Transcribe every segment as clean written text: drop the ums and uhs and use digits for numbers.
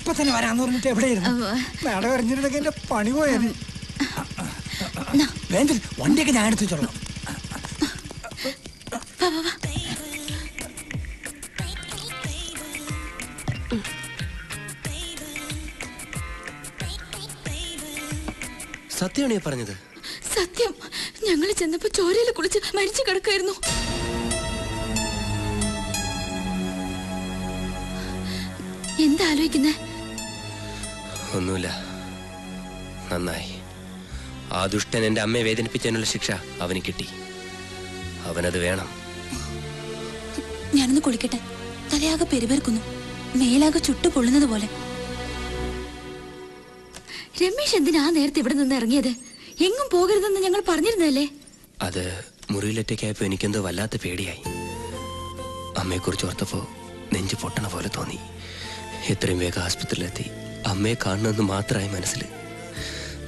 ഇപ്പൊ തന്നെ വരാന്ന് പറഞ്ഞിട്ട് എവിടെയായിരുന്നു? മേടം അറിഞ്ഞിട്ടുണ്ടെങ്കിൽ എന്റെ പണി പോയത്. വേണ്ട, വണ്ടിയൊക്കെ ഞാൻ എടുത്തു വെച്ചോളാം. സത്യമാണോ പറഞ്ഞത്? സത്യം. ഞങ്ങൾ ചെന്നപ്പോ ചോരയിൽ കുളിച്ച് മരിച്ചു കിടക്കായിരുന്നു. എന്താ ആലോചിക്കുന്നേ? ഒന്നുമില്ല. നന്നായി. ആ ദുഷ്ടൻ എന്റെ അമ്മയെ വേദനിപ്പിച്ചതിനുള്ള ശിക്ഷ അവന് കിട്ടി. അവനത് വേണം. ഞാനൊന്ന് കുളിക്കട്ടെ. തലയാകെ പെരുപെരുക്കുന്നു, മേലാകെ ചുട്ടു പൊള്ളുന്നത് പോലെ. രമേശ് എന്തിനാ നേരത്തെ ഇവിടെ നിന്ന് ഇറങ്ങിയത്? എങ്ങും പോകരുതെന്ന് ഞങ്ങൾ പറഞ്ഞിരുന്നല്ലേ? അത് മുറിയിലൊറ്റയ്ക്കായപ്പോ എനിക്കെന്തോ വല്ലാത്ത പേടിയായി. അമ്മയെക്കുറിച്ച് ഓർത്തപ്പോ നെഞ്ചു പൊട്ടണ പോലെ തോന്നി. എത്രയും വേഗം ആസ്പത്രിയിലെത്തി അമ്മയെ കാണണമെന്ന് മാത്രമായി മനസ്സിൽ.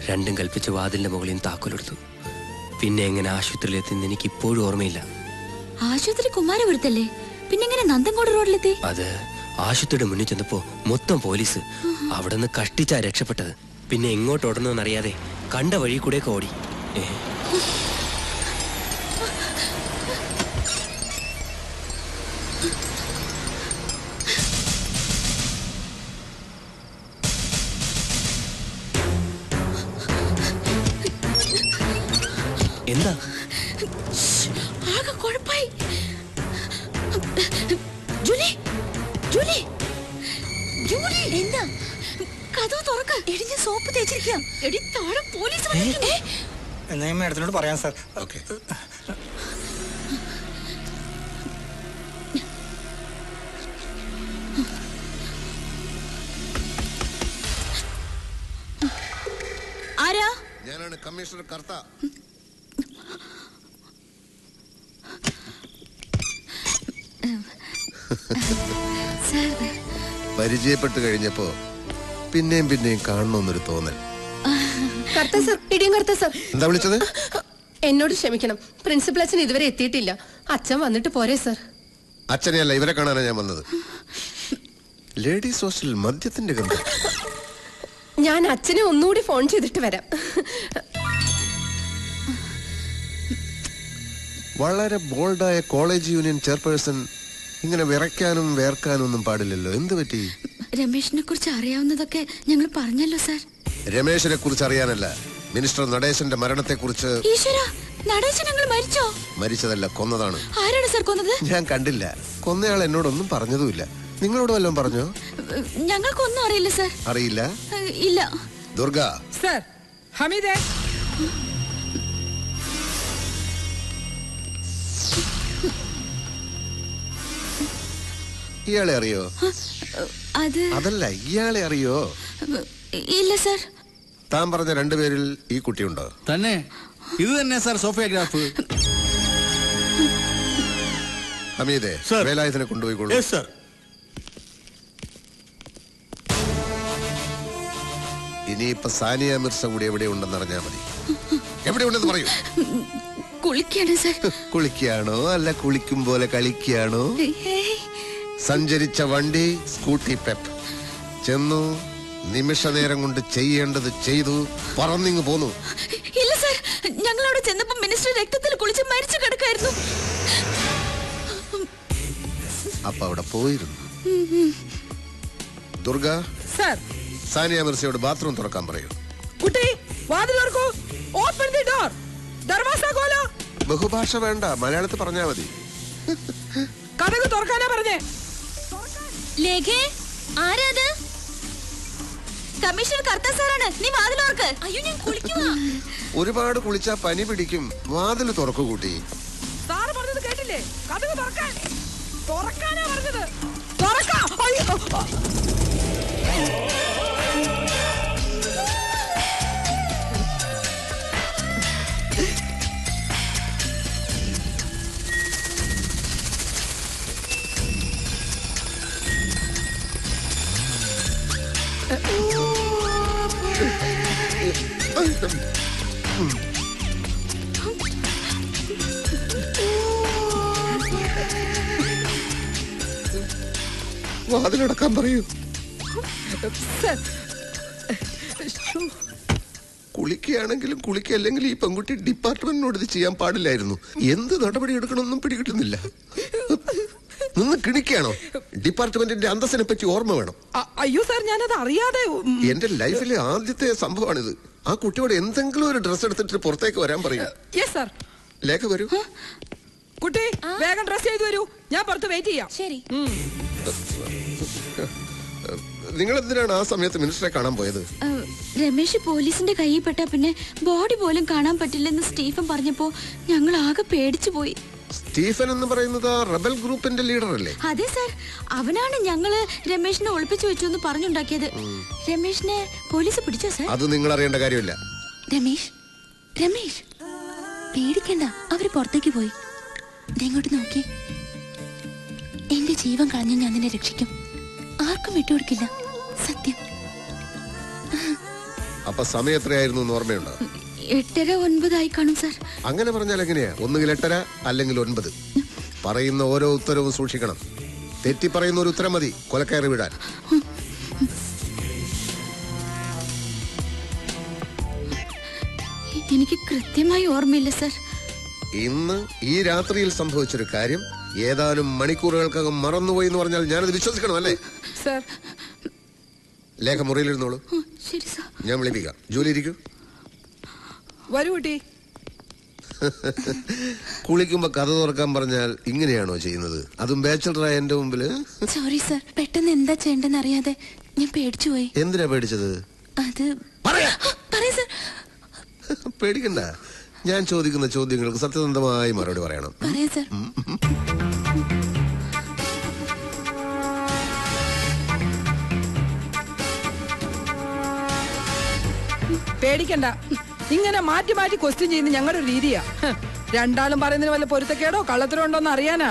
രണ്ടും കൽപ്പിച്ച് വാതിലിന്റെ മുകളിൽ താക്കോലെടുത്തു. പിന്നെ എങ്ങനെ ആശുപത്രിയിലെത്തിന്ന് എനിക്ക് ഇപ്പോഴും ഓർമ്മയില്ല. ആശുപത്രി കുമാരപുരത്തല്ലേ? പിന്നെങ്ങനെ നന്ദൻകോട് റോഡിലെത്തി? അത് ആശുപത്രിയുടെ മുന്നിൽ ചെന്നപ്പോ മൊത്തം പോലീസ്. അവിടെ നിന്ന് കഷ്ടിച്ചാ രക്ഷപ്പെട്ടത്. പിന്നെ എങ്ങോട്ട് ഓടണമെന്നറിയാതെ കണ്ട വഴി കൂടെയൊക്കെ ഓടി. എന്താ? ആകെ കുഴപ്പായി. ജൂലി, ജൂലി, ജൂലി, എന്താ? കഥവ് തുറക്ക. എടിഞ്ഞ സോപ്പ് തേച്ചിരിക്കാം. എടി താഴെ പോലീസ് വന്നിട്ടുണ്ട്. എന്നാ ഞാൻ മേഡത്തിനോട് പറയാം സാർ. ഓക്കെ. ആരാ? ഞാനാണ് കമ്മീഷണർ കർത്ത. പരിചയപ്പെട്ട് കഴിഞ്ഞപ്പോ പിന്നെയും പിന്നെയും കാണണമെന്നൊരു തോന്നൽ. എന്താ വിളിച്ചത്? എന്നോട് ക്ഷമിക്കണം, പ്രിൻസിപ്പൽ അച്ഛൻ ഇതുവരെ എത്തിയിട്ടില്ല. അച്ഛൻ വന്നിട്ട് പോരെ സർ? അച്ഛനെയല്ല, ഇവരെ കാണാനാണ് ഞാൻ വന്നത്. ലേഡീസ് ഹോസ്റ്റലിൽ മദ്യത്തിന്റെ ഗന്ധം. ഞാൻ അച്ഛനെ ഒന്നുകൂടി ഫോൺ ചെയ്തിട്ട് വരാം. വളരെ ബോൾഡായ കോളേജ് യൂണിയൻ ചെയർപേഴ്സൺ ഇങ്ങനെ വിറയ്ക്കാനും വേർക്കാനും ഒന്നും പാടില്ലല്ലോ. എന്ത് പറ്റി? രമേശിനെ കുറിച്ച് അറിയാവുന്നതൊക്കെ ഞങ്ങൾ പറഞ്ഞല്ലോ സാർ. രമേശിനെ കുറിച്ച് അറിയാനല്ല, മിനിസ്റ്റർ നടേശന്റെ മരണത്തെ കുറിച്ച്. മരിച്ചോ? മരിച്ചതല്ല, കൊന്നതാണ്. ആരാണ് സാർ കൊന്നത്? ഞാൻ കണ്ടില്ല. കൊന്നയാൾ എന്നോടൊന്നും പറഞ്ഞതുമില്ല. നിങ്ങളോട് വല്ലതും പറഞ്ഞോ? ഞങ്ങൾക്കൊന്നും അറിയില്ല സാർ. അറിയില്ല? ഇല്ല. ദുർഗ സാർ. ഹമീദേ, ഇയാളെ അറിയോ? അതല്ല, ഇയാളെ അറിയോ? ഇല്ല സാർ. താൻ പറഞ്ഞ രണ്ടുപേരിൽ ഈ കുട്ടിയുണ്ടോ? തന്നെ. ഇത് തന്നെ സാർ സോഫിയോഗ്രാഫ്. ഹമീദേ, വേലായുധനെ കൊണ്ടുപോയിക്കോളൂ. ഇനിയിപ്പൊ സാനിയ മിർസ കൂടി എവിടെയുണ്ടെന്ന് അറിഞ്ഞാൽ മതി. എവിടെയുണ്ടെന്ന് പറയൂ. കുളിക്കാണോ അല്ല കുളിക്കും പോലെ കളിക്കാണോ? സഞ്ചരിച്ച വണ്ടി സ്കൂട്ടി പെപ്പ്. ചെന്നു, നിമിഷ നേരം കൊണ്ട് ചെയ്യേണ്ടത് ചെയ്തു, പറന്നിങ്ങ് പോന്നു. ഇല്ല സാർ, ഞങ്ങളവിടെ ചെന്നപ്പോ മിനിസ്റ്റർ രക്തത്തിൽ കുളിച്ച് മരിച്ചു കിടക്കായിരുന്നു. അപ്പൊ അവിടെ പോയിരുന്നു. ദുർഗ സാർ, സാനിയ മിർസയോട് ബാത്റൂം തുറക്കാൻ പറയൂ. കുട്ടി, വാതിൽ തുറക്കൂ. Open the door. ദർവാസ ഖോലോ. ബഹുഭാഷ വേണ്ട, മലയാളത്തിൽ പറഞ്ഞാ മതി. കതക് തുറക്കാനാ പറഞ്ഞേ. ലേഖേ, ആരാത്? കമ്മീഷണർ കർത്ത സാറാണ്. നീ വാതിൽ തുറക്ക്. അയ്യോ, ഞാൻ കുളിക്കുവാ. ഒരുപാട് കുളിച്ചാ പനി പിടിക്കും. വാതിൽ തുറക്കു കൂട്ടി. സാറ് പറഞ്ഞത് കേട്ടില്ലേ? കതക് തുറക്കാൻ. തുറക്കാനാ പറഞ്ഞത്. തുറക്കാ. അയ്യോ, വാതിലടക്കാൻ പറയൂ. സർ കുളിക്കുകയാണെങ്കിലും കുളിക്കല്ലെങ്കിലും ഈ പെൺകുട്ടി ഡിപ്പാർട്ട്മെന്റിനോട് ഇത് ചെയ്യാൻ പാടില്ലായിരുന്നു. എന്ത് നടപടി എടുക്കണമെന്നും പിടികിട്ടുന്നില്ല. നിന്ന് കിണിക്കുകയാണോ? ഡിപ്പാർട്ട്മെന്റിന്റെ അന്തസ്സിനെ പറ്റി ഓർമ്മ വേണം. അയ്യോ സാർ, ഞാനത് അറിയാതെ. എന്റെ ലൈഫിലെ ആദ്യത്തെ സംഭവമാണിത്. ആ കുട്ടിയോട് എന്തെങ്കിലും ഒരു ഡ്രസ് എടുത്തിട്ട് പുറത്തേക്ക് വരാൻ പറയും. Yes sir. ലേഖ വരൂ. കുട്ടി വേഗം ഡ്രസ് ചെയ്തു വരൂ, ഞാൻ പുറത്ത് വെയിറ്റ് ചെയ്യാം. ശരി. നിങ്ങൾ എന്തിനാണ് ആ സമയത്ത് മിനിസ്റ്ററെ കാണാൻ പോയത്? രമേശ് പോലീസിന്റെ കയ്യിൽ പെട്ടാ പിന്നെ ബോഡി പോലും കാണാൻ പറ്റില്ലെന്ന് സ്റ്റീഫൻ പറഞ്ഞപ്പോ ഞങ്ങൾ ആകെ പേടിച്ചു പോയി. സ്റ്റീഫൻ എന്ന് പറയുന്നത് റബൽ ഗ്രൂപ്പിന്റെ ലീഡർ അല്ലേ? അതെ സാർ, അവനാണ് ഞങ്ങള് രമേശിനെ ഒളിപ്പിച്ചു വെച്ചു എന്ന് പറഞ്ഞുണ്ടാക്കിയത്. രമേശിനെ പോലീസ് പിടിച്ചോ സാർ? അത് നിങ്ങൾ അറിയേണ്ട കാര്യമില്ല. രമേശ് രമേശ് പേടിക്കണ്ട, അവര് പുറത്തേക്ക് പോയി. ഇങ്ങോട്ട് നോക്കി, എന്റെ ജീവൻ കളഞ്ഞ ഞാൻ നിന്നെ രക്ഷിക്കും, ആർക്കും വിട്ടുകൊടുക്കില്ല, സത്യം. അപ്പൊ സമയം എത്രയായിരുന്നു എന്ന് ഓർമ്മയുണ്ടോ? 8:30-9 കാണും സാർ. അങ്ങനെ പറഞ്ഞാൽ എങ്ങനെയാ? ഒന്നുകിൽ 8:30 അല്ലെങ്കിൽ 9. പറയുന്ന ഓരോ ഉത്തരവും സൂക്ഷിക്കണം. തെറ്റി പറയുന്ന ഒരു ഉത്തരം മതി കൊലക്കയറി വിടാൻ. എനിക്ക് കൃത്യമായി ഓർമ്മയില്ല സാർ. ഇന്ന് ഈ രാത്രിയിൽ സംഭവിച്ചൊരു കാര്യം ഏതാനും മണിക്കൂറുകൾക്കകം മറന്നുപോയി എന്ന് പറഞ്ഞാൽ ഞാനത് വിശ്വസിക്കണം അല്ലേ? സാർ ലേഖ മുറിയിലിരുന്നോളൂ, ശരി സാർ. ഞാൻ വിളിപ്പിക്കാം. ജോലി ഇരിക്കൂ. വരൂ കുട്ടി. കുളിക്കുമ്പോ കഥ തുറക്കാൻ പറഞ്ഞാൽ ഇങ്ങനെയാണോ ചെയ്യുന്നത്? അതും ബാച്ചലറായ എന്റെ മുമ്പില്. സോറി സാർ, പെട്ടെന്ന് എന്താ ചെയ്യേണ്ടെന്ന് അറിയാതെ ഞാൻ പേടിച്ചു പോയി. എന്തിനാ പേടിച്ചത്? അത് പറയാ സാർ. പേടിക്കണ്ട, ഞാൻ ചോദിക്കുന്ന ചോദ്യങ്ങൾക്ക് സത്യസന്ധമായി മറുപടി പറയണം. പറയാം സാർ. പേടിക്കണ്ട, ഇങ്ങനെ മാറ്റി മാറ്റി ക്വസ്റ്റ്യൻ ചെയ്യുന്ന ഞങ്ങളുടെ ഒരു രീതിയാ. രണ്ടാളും പറയുന്നതിന് വല്ല പൊരുത്തക്കേടോ കള്ളത്തരോ ഉണ്ടോന്ന് അറിയാനാ.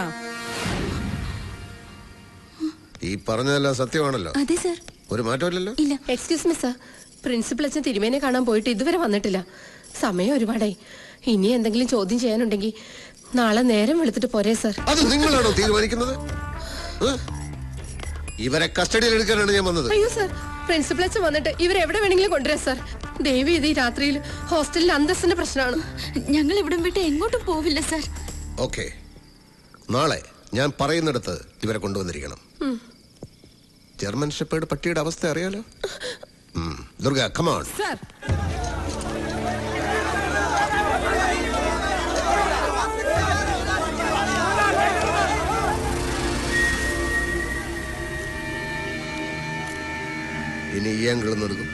ഈ പറഞ്ഞതെല്ലാം സത്യമാണല്ലോ? അതെ സാർ. ഒരു മാറ്റമില്ലല്ലോ? ഇല്ല. എക്സ്ക്യൂസ് മി സാർ, പ്രിൻസിപ്പൽ അച്ഛൻ തിരുമേനെ കാണാൻ പോയിട്ട് ഇതുവരെ വന്നിട്ടില്ല. സമയം ഒരുപാടായി. ഇനി എന്തെങ്കിലും ചോദ്യം ചെയ്യാനുണ്ടെങ്കിൽ നാളെ നേരം വെളുത്തിട്ട് പോരേ സാർ? അത് നിങ്ങളാണോ തീരുമാനിക്കുന്നത്? ഇവരെ കസ്റ്റഡിയിൽ എടുക്കാനാണ് ഞാൻ വന്നത്. അയ്യോ സാർ, പ്രിൻസിപ്പൽ അച്ഛൻ വന്നിട്ട് ഇവരെവിടെ വേണമെങ്കിലും കൊണ്ടുവരാം സാർ. ദേവി ഇത് ഈ രാത്രിയിൽ ഹോസ്റ്റലിൽ അന്തസ്സിന്റെ പ്രശ്നമാണ്. ഞങ്ങൾ ഇവിടം വിട്ട് എങ്ങോട്ടും പോവില്ല സാർ. ഓക്കെ, നാളെ ഞാൻ പറയുന്നിടത്ത് ഇവരെ കൊണ്ടുവന്നിരിക്കണം. ജർമ്മൻ ഷെപ്പേർഡ് പട്ടിയുടെ അവസ്ഥ അറിയാലോ? Durga, come on. സാർ ഇനി ഈ ആംഗിൾ ഒന്ന് എടുക്കും.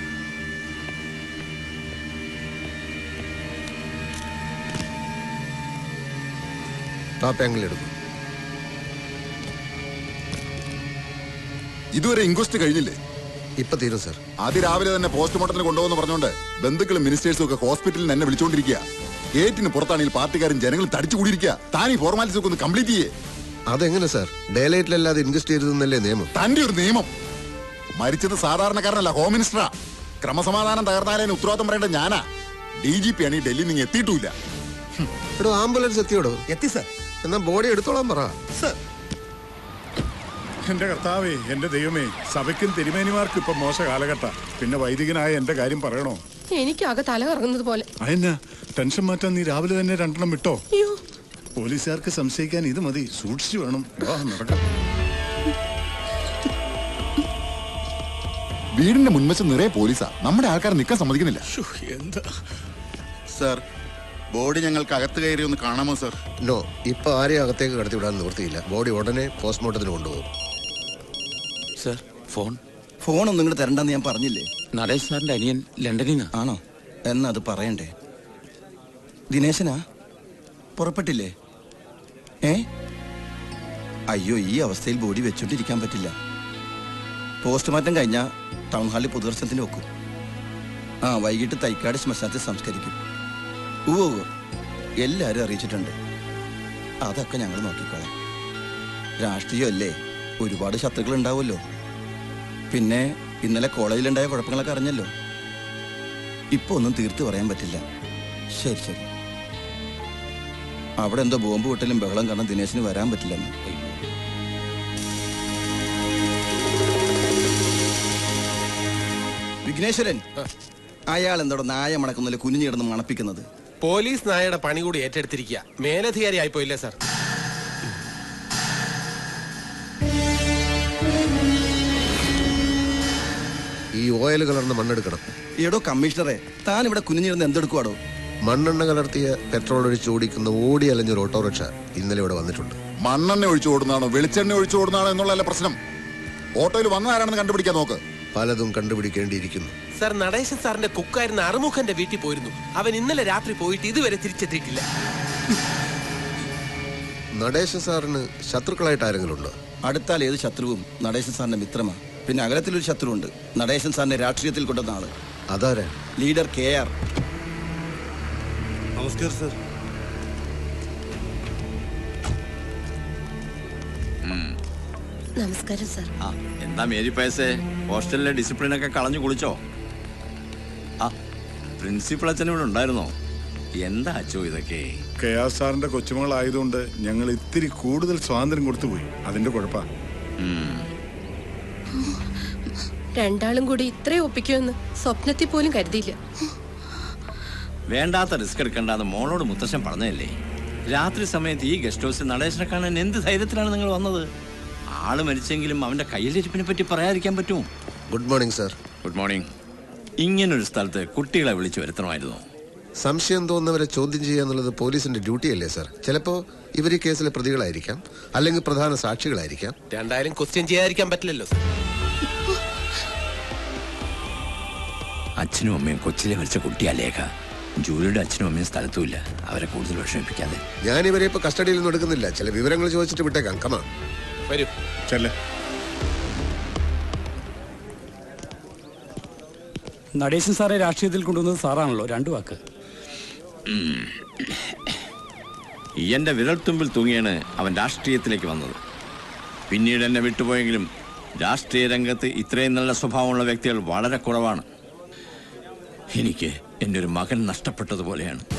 ടോപ്പ് ആംഗിൾ എടുക്കും. ഇതുവരെ ഇൻക്വസ്റ്റ് കഴിഞ്ഞില്ലേ? ഇപ്പൊ തീരും സാർ. ആദ്യ രാവിലെ തന്നെ പോസ്റ്റ്മോർട്ടത്തിന് കൊണ്ടുപോകുന്ന പറഞ്ഞുകൊണ്ട് ബന്ധുക്കളും മിനിസ്റ്റേഴ്സും ഒക്കെ ഹോസ്പിറ്റലിൽ എന്നെ വിളിച്ചോണ്ടിരിക്കുക. ഗേറ്റിന് പുറത്താണെങ്കിൽ പാർട്ടിക്കാരും ജനങ്ങളും തടിച്ചു കൂടിയിരിക്കുക. താൻ ഈ ഫോർമാലിറ്റീസ് ഒക്കെ ഒന്ന് കംപ്ലീറ്റ് ചെയ്യേ. അതെങ്ങനെ സാർ? ഡേലൈറ്റിലല്ലാതെ ഇൻക്വസ്റ്റ് ചെയ്തതെന്നല്ലേ നിയമം? തന്റെ ഒരു നിയമം. മരിച്ചത് സാധാരണക്കാരനല്ല, ഹോം മിനിസ്റ്ററാ. ക്രമസമാധാനം തകർന്നാലതിന് ഉത്തരവാദിത്തം പറയേണ്ട ഞാനാ. DGP ആണ് ഈ ഡൽഹി നിങ്ങൾ എത്തിയിട്ടില്ല. എടോ, ആംബുലൻസ് എത്തിയോടോ? എത്തി സർ. എന്നാ ബോഡി എടുത്തോളാൻ പറ. സർ, എന്റെ കർത്താവേ, എന്റെ ദൈവമേ, സഭയ്ക്കും തിരുമേനിമാർക്കും ഇപ്പൊ മോശ കാലഘട്ട. പിന്നെ വൈദികനായ എന്റെ കാര്യം പറയണോ? എനിക്കാകെ തല കറങ്ങുന്നത് പോലെ. അതെന്നാ ടെൻഷൻ മാറ്റാൻ നീ രാവിലെ തന്നെ 2 വിട്ടോ? അയ്യോ, പോലീസുകാർക്ക് സംശയിക്കാൻ ഇത് മതി. സൂക്ഷിച്ചു വേണം. നടക്കാം. വീടിന്റെ മുൻവശം നിറയെ പോലീസാ. നമ്മുടെ ആൾക്കാർ നിൽക്കാൻ സമ്മതിക്കുന്നില്ല. എന്താ സർ, ബോഡി ഞങ്ങൾക്ക് അകത്ത് കയറി ഒന്ന് കാണാമോ സർ? നോ, ഇപ്പൊ ആരെയും അകത്തേക്ക് കടത്തി വിടാൻ നിവൃത്തിയില്ല. ബോഡി ഉടനെ പോസ്റ്റ്മോർട്ടത്തിന് കൊണ്ടുപോകും. സർ, ഫോണൊന്നും ഇങ്ങോട്ട് തരണ്ടെന്ന് ഞാൻ പറഞ്ഞില്ലേ? നടേശ് സാറിന്റെ അനിയൻ ലണ്ടനിൽ ആണോ? എന്നാ അത് പറയണ്ടേ? ദിനേശനാ പുറപ്പെട്ടില്ലേ? അയ്യോ, ഈ അവസ്ഥയിൽ ബോഡി വെച്ചോണ്ടിരിക്കാൻ പറ്റില്ല. പോസ്റ്റ്മോർട്ടം കഴിഞ്ഞാൽ ടൗൺ ഹാളിൽ പൊതുദർശനത്തിന് വെക്കും. വൈകിട്ട് തൈക്കാട് ശ്മശാനത്തിൽ സംസ്കരിക്കും. എല്ലാവരും അറിയിച്ചിട്ടുണ്ട്. അതൊക്കെ ഞങ്ങൾ നോക്കിക്കോളാം. രാഷ്ട്രീയമല്ലേ, ഒരുപാട് ശത്രുക്കൾ ഉണ്ടാവുമല്ലോ. പിന്നെ ഇന്നലെ കോളേജിലുണ്ടായ കുഴപ്പങ്ങളൊക്കെ അറിഞ്ഞല്ലോ. ഇപ്പൊ ഒന്നും തീർത്ത് പറയാൻ പറ്റില്ല. ശരി. അവിടെ എന്തോ ബോംബ് പൊട്ടലും ബഹളം കാരണം ദിനേശിന് വരാൻ പറ്റില്ലെന്ന്. വിഘ്നേശ്വരൻ, അയാൾ എന്തോടെ നായ മണക്കുന്നതിൽ കുനിഞ്ഞു കിടന്ന് മണപ്പിക്കുന്നത്? പോലീസ് നായയുടെ പണി കൂടി ഏറ്റെടുത്തിരിക്കുക. മേലധികാരി ആയിപ്പോയില്ലേ സാർ? ഈ ഓയിൽ കലർന്ന മണ്ണെടുക്കണം. എടോ കമ്മീഷണറെ, താൻ ഇവിടെ കുനിഞ്ഞിരുന്ന് എന്തെടുക്കുവാടോ? മണ്ണെണ്ണ കലർത്തിയ പെട്രോൾ ഒഴിച്ച് ഓടിക്കുന്ന ഓടി അലഞ്ഞൊരു ഓട്ടോറിക്ഷ ഇന്നലെ ഇവിടെ വന്നിട്ടുണ്ട്. മണ്ണെണ്ണ ഒഴിച്ചു ഓടുന്നതാണോ വെളിച്ചെണ്ണ ഒഴിച്ചു ഓടുന്നതാണോ എന്നുള്ളതല്ല പ്രശ്നം. ഓട്ടോയിൽ വന്നതാരാണെന്ന് കണ്ടുപിടിക്കാൻ നോക്ക്. പലതും കണ്ടുപിടിക്കേണ്ടിയിരിക്കുന്നു. സാർ, നടേശൻ സാറിന്റെ കുക്കായിരുന്ന അറുമുഖന്റെ വീട്ടിൽ പോയിരുന്നു. അവൻ ഇന്നലെ രാത്രി പോയിട്ട് ഇതുവരെ തിരിച്ചെത്തിയിട്ടില്ല. നടേശൻ സാറിന് ശത്രുക്കളായിട്ട് ആരെങ്കിലും ഉണ്ടോ? അടുത്താൽ ഏത് ശത്രുവും നടേശൻ സാറിന്റെ മിത്രമാ. പിന്നെ അകലത്തിലൊരു ശത്രുവുണ്ട്, നടേശൻ സാറിനെ രാഷ്ട്രീയത്തിൽ കൊണ്ടുവന്ന ആള്. അതാരാ? Leader KR. നമസ്കാരം സർ. നമസ്കാരം സാർ. എന്താ മേരി പയസേ, ഹോസ്റ്റലിലെ ഡിസിപ്ലിനൊക്കെ കളഞ്ഞു കുളിച്ചോ? പ്രിൻസിപ്പൾ അച്ഛൻ ഇവിടെ ഉണ്ടായിരുന്നോ? എന്താ അച്ചോ ഇതൊക്കെ? KR സാറിന്റെ കൊച്ചുമകളായതുകൊണ്ട് ഞങ്ങൾ ഇത്തിരി കൂടുതൽ സ്വാതന്ത്ര്യം കൊടുത്തുപോയി. അതിന്റെ കുഴപ്പാ. രണ്ടാളും കൂടി ഇത്രയും ഒപ്പിക്കുമെന്ന് സ്വപ്നത്തിൽ പോലും കരുതിയില്ല. വേണ്ടാത്ത റിസ്ക് എടുക്കണ്ടെന്ന് മോളോട് മുത്തശ്ശൻ പറഞ്ഞതല്ലേ? രാത്രി സമയത്ത് ഈ ഗസ്റ്റ് ഹൗസിൽ നടേശനെ കാണാൻ എന്ത് ധൈര്യത്തിലാണ് നിങ്ങൾ വന്നത്? ആള് മരിച്ചെങ്കിലും അവന്റെ കയ്യിലിരിപ്പിനെ പറ്റി പറയാതിരിക്കാൻ പറ്റുമോ? Good morning sir. Good morning. ഇങ്ങനൊരു സ്ഥലത്ത് കുട്ടികളെ വിളിച്ചു വരുത്തണമായിരുന്നു. സംശയം തോന്നുന്നവരെ ചോദ്യം ചെയ്യാന്നുള്ളത് പോലീസിന്റെ ഡ്യൂട്ടിയല്ലേ സാർ? ചിലപ്പോ ഇവർ ഈ കേസിലെ പ്രതികളായിരിക്കാം, അല്ലെങ്കിൽ പ്രധാന സാക്ഷികളായിരിക്കാം. രണ്ടായാലും ക്വസ്റ്റ്യൻ ചെയ്യാതിരിക്കാൻ പറ്റില്ലല്ലോ സാർ. അച്ഛനും അമ്മയും കൊച്ചിലെ മരിച്ച കുട്ടിയാ ലേഖ. ജൂലിയുടെ അച്ഛനും അമ്മയും സ്ഥലത്തുമില്ല. അവരെ കൂടുതൽ വിഷമിപ്പിക്കാതെ. ഞാൻ ഇവരെ ഇപ്പൊ കസ്റ്റഡിയിൽ ഒന്നും എടുക്കുന്നില്ല. ചില വിവരങ്ങൾ ചോദിച്ചിട്ട് വിട്ടേക്കാം. കമാ വരൂ. ചെല്ലേ. നടേശൻ സാറെ രാഷ്ട്രീയത്തിൽ കൊണ്ടുവന്നത് സാറാണല്ലോ. രണ്ടു വാക്ക്. എന്റെ വിരൽത്തുമ്പിൽ തൂങ്ങിയാണ് അവൻ രാഷ്ട്രീയത്തിലേക്ക് വന്നത്. പിന്നീട് എന്നെ വിട്ടുപോയെങ്കിലും രാഷ്ട്രീയ രംഗത്ത് ഇത്രയും നല്ല സ്വഭാവമുള്ള വ്യക്തികൾ വളരെ കുറവാണ്. എനിക്ക് എൻ്റെ ഒരു മകൻ നഷ്ടപ്പെട്ടതുപോലെയാണ്.